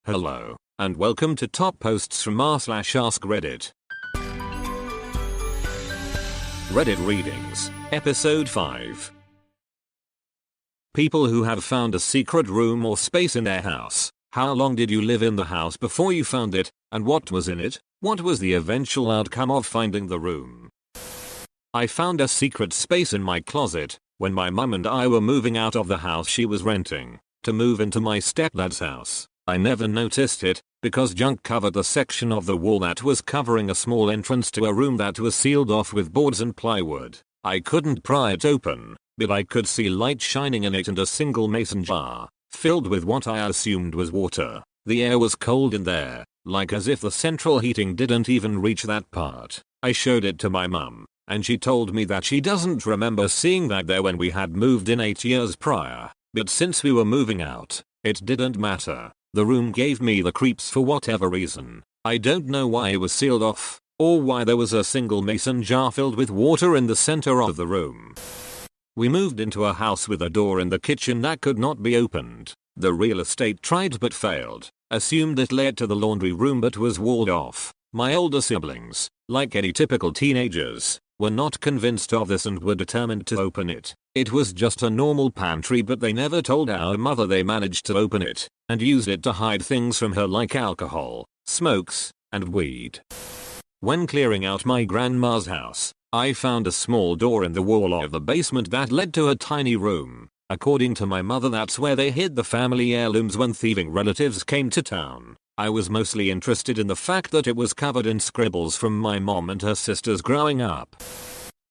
Hello, and welcome to Top Posts from r/AskReddit. Reddit Readings, Episode 5. People who have found a secret room or space in their house. How long did you live in the house before you found it, and what was in it? What was the eventual outcome of finding the room? I found a secret space in my closet when my mum and I were moving out of the house she was renting to move into my stepdad's house. I never noticed it because junk covered the section of the wall that was covering a small entrance to a room that was sealed off with boards and plywood. I couldn't pry it open, but I could see light shining in it and a single mason jar filled with what I assumed was water. The air was cold in there, like as if the central heating didn't even reach that part. I showed it to my mum, and she told me that she doesn't remember seeing that there when we had moved in 8 years prior, but since we were moving out, it didn't matter. The room gave me the creeps for whatever reason. I don't know why it was sealed off, or why there was a single mason jar filled with water in the center of the room. We moved into a house with a door in the kitchen that could not be opened. The real estate tried but failed, assumed it led to the laundry room but was walled off. My older siblings, like any typical teenagers, were not convinced of this and were determined to open it. It was just a normal pantry, but they never told our mother they managed to open it and used it to hide things from her like alcohol, smokes, and weed. When clearing out my grandma's house, I found a small door in the wall of the basement that led to a tiny room. According to my mother, that's where they hid the family heirlooms when thieving relatives came to town. I was mostly interested in the fact that it was covered in scribbles from my mom and her sisters growing up.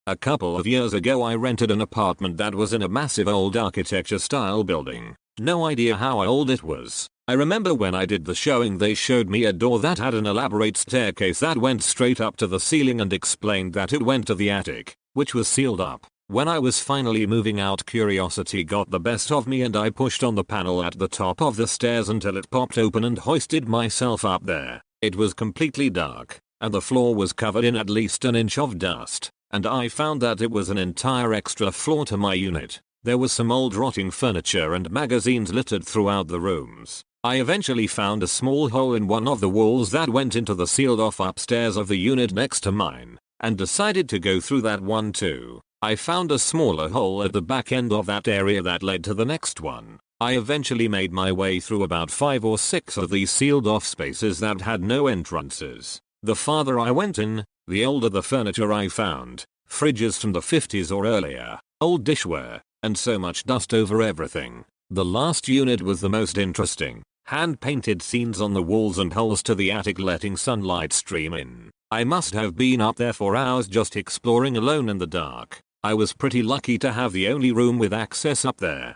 A couple of years ago I rented an apartment that was in a massive old architecture style building. No idea how old it was. I remember when I did the showing they showed me a door that had an elaborate staircase that went straight up to the ceiling and explained that it went to the attic, which was sealed up. When I was finally moving out, curiosity got the best of me and I pushed on the panel at the top of the stairs until it popped open and hoisted myself up there. It was completely dark, and the floor was covered in at least an inch of dust, and I found that it was an entire extra floor to my unit. There was some old rotting furniture and magazines littered throughout the rooms. I eventually found a small hole in one of the walls that went into the sealed off upstairs of the unit next to mine, and decided to go through that one too. I found a smaller hole at the back end of that area that led to the next one. I eventually made my way through about 5 or 6 of these sealed off spaces that had no entrances. The farther I went in, the older the furniture I found. Fridges from the 50s or earlier, old dishware, and so much dust over everything. The last unit was the most interesting. Hand-painted scenes on the walls and holes to the attic letting sunlight stream in. I must have been up there for hours just exploring alone in the dark. I was pretty lucky to have the only room with access up there.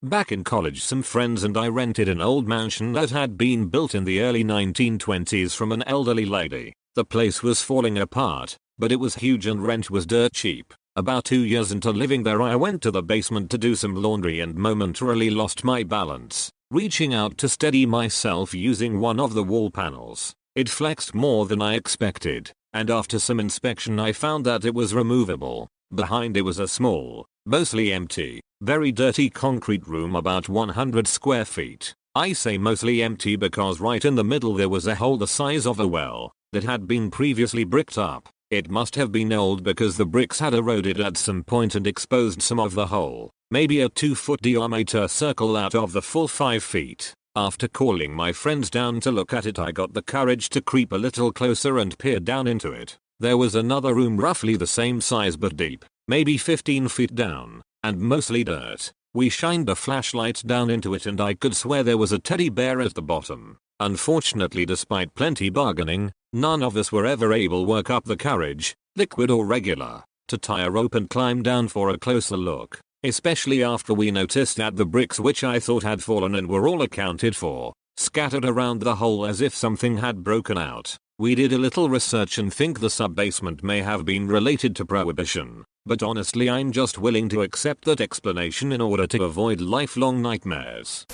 Back in college, some friends and I rented an old mansion that had been built in the early 1920s from an elderly lady. The place was falling apart, but it was huge and rent was dirt cheap. About 2 years into living there, I went to the basement to do some laundry and momentarily lost my balance, reaching out to steady myself using one of the wall panels. It flexed more than I expected, and after some inspection I found that it was removable. Behind it was a small, mostly empty, very dirty concrete room about 100 square feet. I say mostly empty because right in the middle there was a hole the size of a well that had been previously bricked up. It must have been old because the bricks had eroded at some point and exposed some of the hole. Maybe a 2-foot diameter circle out of the full 5 feet. After calling my friends down to look at it, I got the courage to creep a little closer and peer down into it. There was another room roughly the same size but deep, maybe 15 feet down, and mostly dirt. We shined a flashlight down into it and I could swear there was a teddy bear at the bottom. Unfortunately, despite plenty bargaining, none of us were ever able to work up the courage, liquid or regular, to tie a rope and climb down for a closer look, especially after we noticed that the bricks, which I thought had fallen and were all accounted for, scattered around the hole as if something had broken out. We did a little research and think the sub-basement may have been related to Prohibition, but honestly I'm just willing to accept that explanation in order to avoid lifelong nightmares.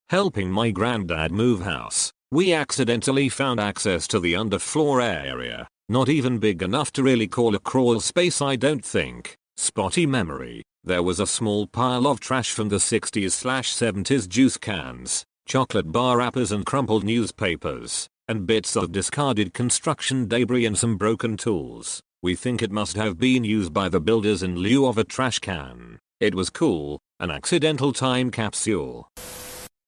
Helping my granddad move house, we accidentally found access to the underfloor area, not even big enough to really call a crawl space, I don't think. Spotty memory. There was a small pile of trash from the 60s/70s, juice cans, chocolate bar wrappers and crumpled newspapers, and bits of discarded construction debris and some broken tools. We think it must have been used by the builders in lieu of a trash can. It was cool, an accidental time capsule.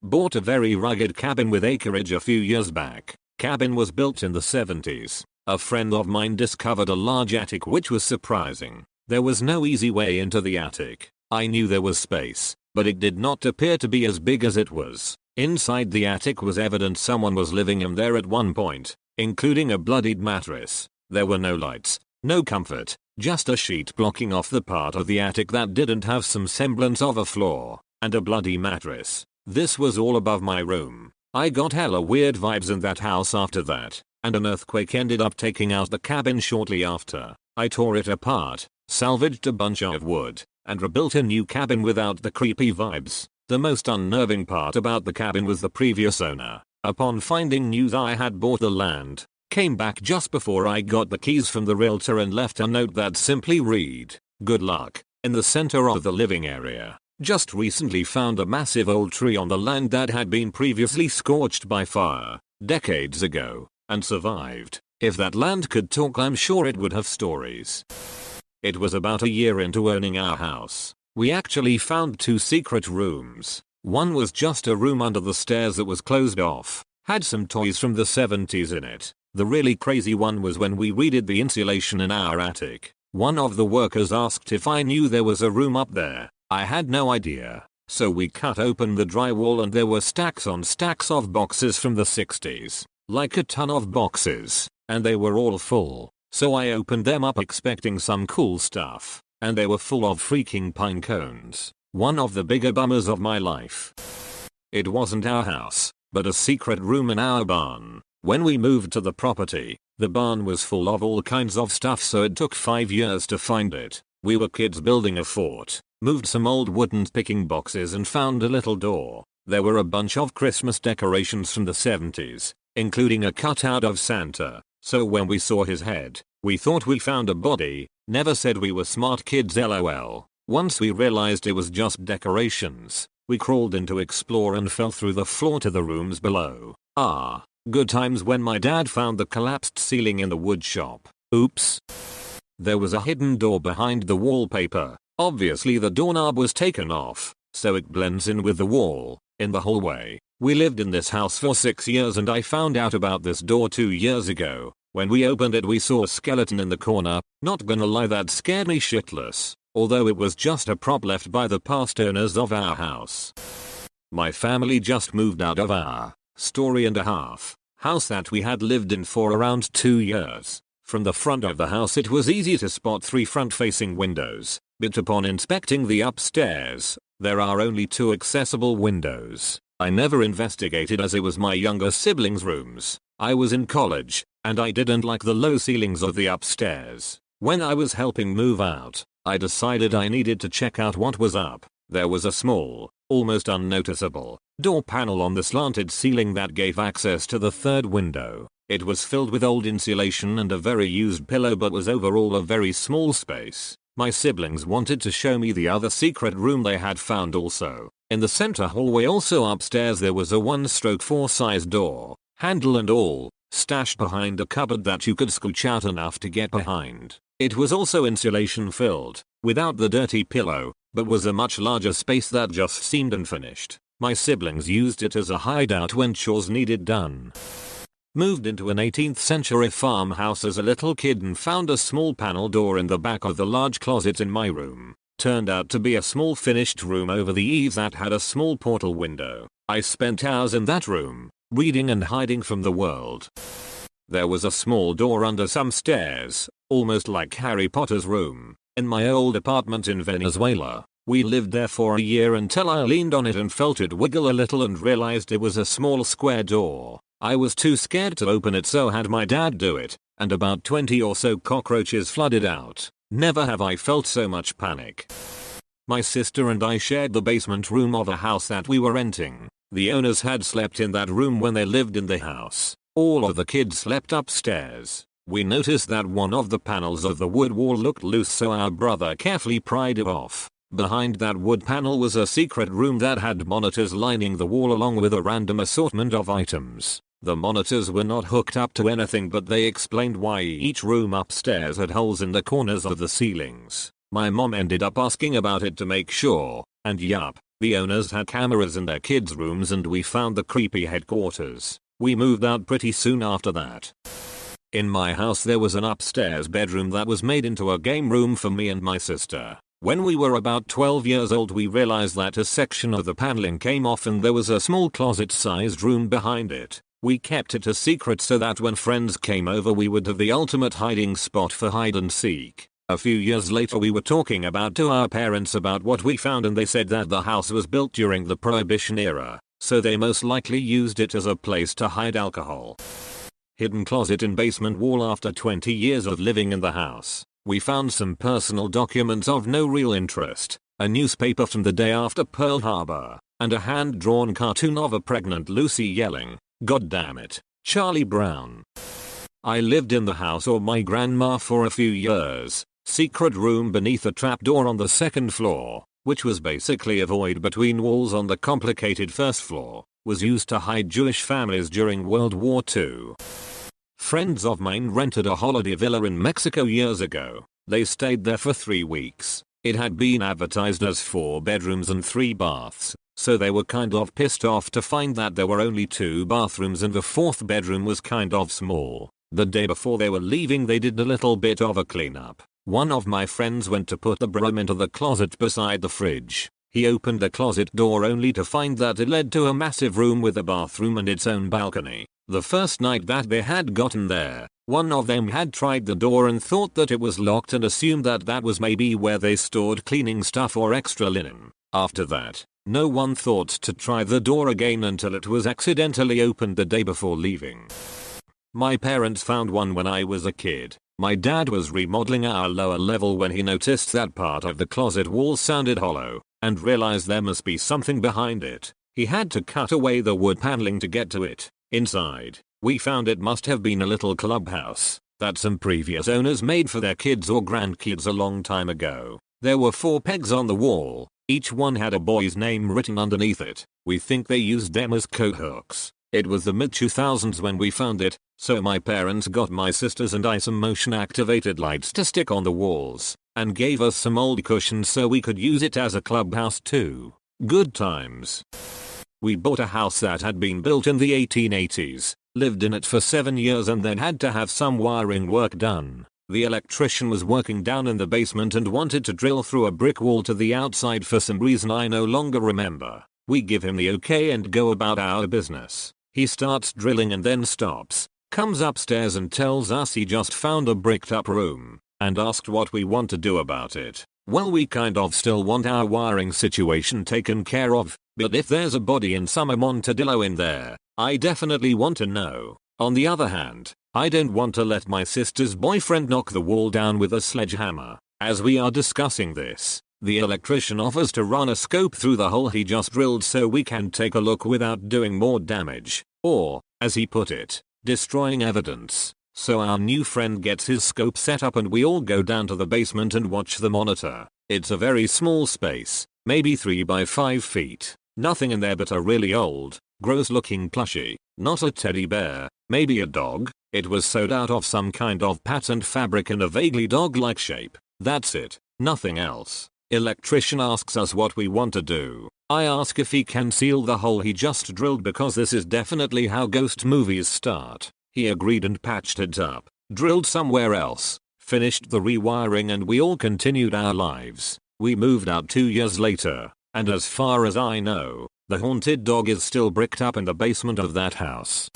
Bought a very rugged cabin with acreage a few years back. Cabin was built in the 70s. A friend of mine discovered a large attic which was surprising. There was no easy way into the attic. I knew there was space, but it did not appear to be as big as it was. Inside the attic was evident someone was living in there at one point, including a bloodied mattress. There were no lights, no comfort, just a sheet blocking off the part of the attic that didn't have some semblance of a floor, and a bloody mattress. This was all above my room. I got hella weird vibes in that house after that, and an earthquake ended up taking out the cabin shortly after. I tore it apart, salvaged a bunch of wood, and rebuilt a new cabin without the creepy vibes. The most unnerving part about the cabin was the previous owner. Upon finding news I had bought the land, came back just before I got the keys from the realtor and left a note that simply read, "Good luck," in the center of the living area. Just recently found a massive old tree on the land that had been previously scorched by fire, decades ago, and survived. If that land could talk, I'm sure it would have stories. It was about a year into owning our house. We actually found 2 secret rooms. One was just a room under the stairs that was closed off, had some toys from the 70s in it. The really crazy one was when we redid the insulation in our attic. One of the workers asked if I knew there was a room up there. I had no idea. So we cut open the drywall and there were stacks on stacks of boxes from the 60s. Like a ton of boxes. And they were all full. So I opened them up expecting some cool stuff. And they were full of freaking pine cones. One of the bigger bummers of my life. It wasn't our house, but a secret room in our barn. When we moved to the property, the barn was full of all kinds of stuff, so it took 5 years to find it. We were kids building a fort, moved some old wooden picking boxes and found a little door. There were a bunch of Christmas decorations from the 70s, including a cutout of Santa. So when we saw his head, we thought we found a body. Never said we were smart kids, lol. Once we realized it was just decorations, we crawled in to explore and fell through the floor to the rooms below. Good times when my dad found the collapsed ceiling in the wood shop. Oops. There was a hidden door behind the wallpaper. Obviously the doorknob was taken off, so it blends in with the wall. In the hallway. We lived in this house for 6 years and I found out about this door 2 years ago. When we opened it we saw a skeleton in the corner. Not gonna lie, that scared me shitless. Although it was just a prop left by the past owners of our house. My family just moved out of our story-and-a-half house that we had lived in for around 2 years. From the front of the house it was easy to spot 3 front-facing windows, but upon inspecting the upstairs, there are only 2 accessible windows. I never investigated as it was my younger siblings' rooms. I was in college, and I didn't like the low ceilings of the upstairs. When I was helping move out, I decided I needed to check out what was up. There was a small, almost unnoticeable, door panel on the slanted ceiling that gave access to the 3rd window. It was filled with old insulation and a very used pillow, but was overall a very small space. My siblings wanted to show me the other secret room they had found also. In the center hallway, also upstairs, there was a 1/4 size door, handle and all, stashed behind a cupboard that you could scooch out enough to get behind. It was also insulation filled, without the dirty pillow, but was a much larger space that just seemed unfinished. My siblings used it as a hideout when chores needed done. Moved into an 18th century farmhouse as a little kid and found a small panel door in the back of the large closet in my room. Turned out to be a small finished room over the eaves that had a small portal window. I spent hours in that room, reading and hiding from the world. There was a small door under some stairs, almost like Harry Potter's room, in my old apartment in Venezuela. We lived there for a year until I leaned on it and felt it wiggle a little and realized it was a small square door. I was too scared to open it, so had my dad do it, and about 20 or so cockroaches flooded out. Never have I felt so much panic. My sister and I shared the basement room of a house that we were renting. The owners had slept in that room when they lived in the house. All of the kids slept upstairs. We noticed that one of the panels of the wood wall looked loose, so our brother carefully pried it off. Behind that wood panel was a secret room that had monitors lining the wall along with a random assortment of items. The monitors were not hooked up to anything, but they explained why each room upstairs had holes in the corners of the ceilings. My mom ended up asking about it to make sure, and yup, the owners had cameras in their kids' rooms and we found the creepy headquarters. We moved out pretty soon after that. In my house there was an upstairs bedroom that was made into a game room for me and my sister. When we were about 12 years old we realized that a section of the paneling came off and there was a small closet-sized room behind it. We kept it a secret so that when friends came over we would have the ultimate hiding spot for hide and seek. A few years later we were talking to our parents about what we found and they said that the house was built during the Prohibition era, so they most likely used it as a place to hide alcohol. Hidden closet in basement wall. After 20 years of living in the house, we found some personal documents of no real interest, a newspaper from the day after Pearl Harbor, and a hand-drawn cartoon of a pregnant Lucy yelling, "God damn it, Charlie Brown." I lived in the house or my grandma for a few years. Secret room beneath a trapdoor on the second floor, which was basically a void between walls on the complicated first floor, was used to hide Jewish families during World War II. Friends of mine rented a holiday villa in Mexico years ago. They stayed there for 3 weeks. It had been advertised as 4 bedrooms and 3 baths, so they were kind of pissed off to find that there were only 2 bathrooms and the 4th bedroom was kind of small. The day before they were leaving they did a little bit of a cleanup. One of my friends went to put the broom into the closet beside the fridge. He opened the closet door only to find that it led to a massive room with a bathroom and its own balcony. The first night that they had gotten there, one of them had tried the door and thought that it was locked and assumed that that was maybe where they stored cleaning stuff or extra linen. After that, no one thought to try the door again until it was accidentally opened the day before leaving. My parents found one when I was a kid. My dad was remodeling our lower level when he noticed that part of the closet wall sounded hollow, and realized there must be something behind it. He had to cut away the wood paneling to get to it. Inside, we found it must have been a little clubhouse that some previous owners made for their kids or grandkids a long time ago. There were 4 pegs on the wall, each one had a boy's name written underneath it. We think they used them as coat hooks. It was the mid-2000s when we found it, so my parents got my sisters and I some motion-activated lights to stick on the walls, and gave us some old cushions so we could use it as a clubhouse too. Good times. We bought a house that had been built in the 1880s, lived in it for 7 years and then had to have some wiring work done. The electrician was working down in the basement and wanted to drill through a brick wall to the outside for some reason I no longer remember. We give him the okay and go about our business. He starts drilling and then stops, comes upstairs and tells us he just found a bricked up room, and asked what we want to do about it. Well, we kind of still want our wiring situation taken care of, but if there's a body in some Amontadillo in there, I definitely want to know. On the other hand, I don't want to let my sister's boyfriend knock the wall down with a sledgehammer. As we are discussing this, the electrician offers to run a scope through the hole he just drilled so we can take a look without doing more damage, or, as he put it, destroying evidence. So our new friend gets his scope set up and we all go down to the basement and watch the monitor. It's a very small space, maybe 3 by 5 feet. Nothing in there but a really old, gross looking plushie. Not a teddy bear, maybe a dog. It was sewed out of some kind of patterned fabric in a vaguely dog-like shape. That's it, nothing else. Electrician asks us what we want to do. I ask if he can seal the hole he just drilled because this is definitely how ghost movies start. He agreed and patched it up, drilled somewhere else, finished the rewiring and we all continued our lives. We moved out 2 years later, and as far as I know, the haunted dog is still bricked up in the basement of that house.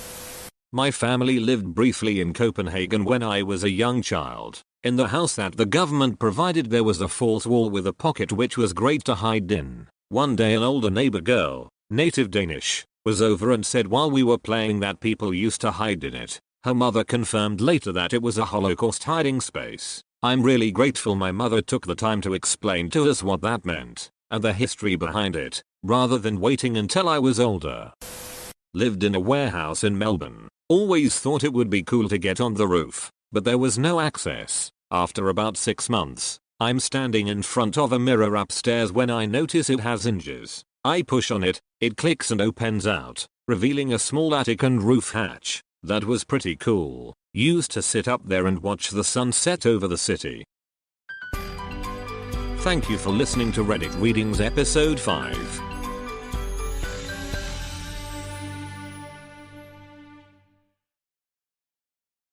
My family lived briefly in Copenhagen when I was a young child. In the house that the government provided there was a false wall with a pocket which was great to hide in. One day an older neighbor girl, native Danish, was over and said while we were playing that people used to hide in it. Her mother confirmed later that it was a Holocaust hiding space. I'm really grateful my mother took the time to explain to us what that meant, and the history behind it, rather than waiting until I was older. Lived in a warehouse in Melbourne. Always thought it would be cool to get on the roof, but there was no access. After about 6 months, I'm standing in front of a mirror upstairs when I notice it has hinges. I push on it, it clicks and opens out, revealing a small attic and roof hatch. That was pretty cool. Used to sit up there and watch the sunset over the city. Thank you for listening to Reddit Readings episode 5.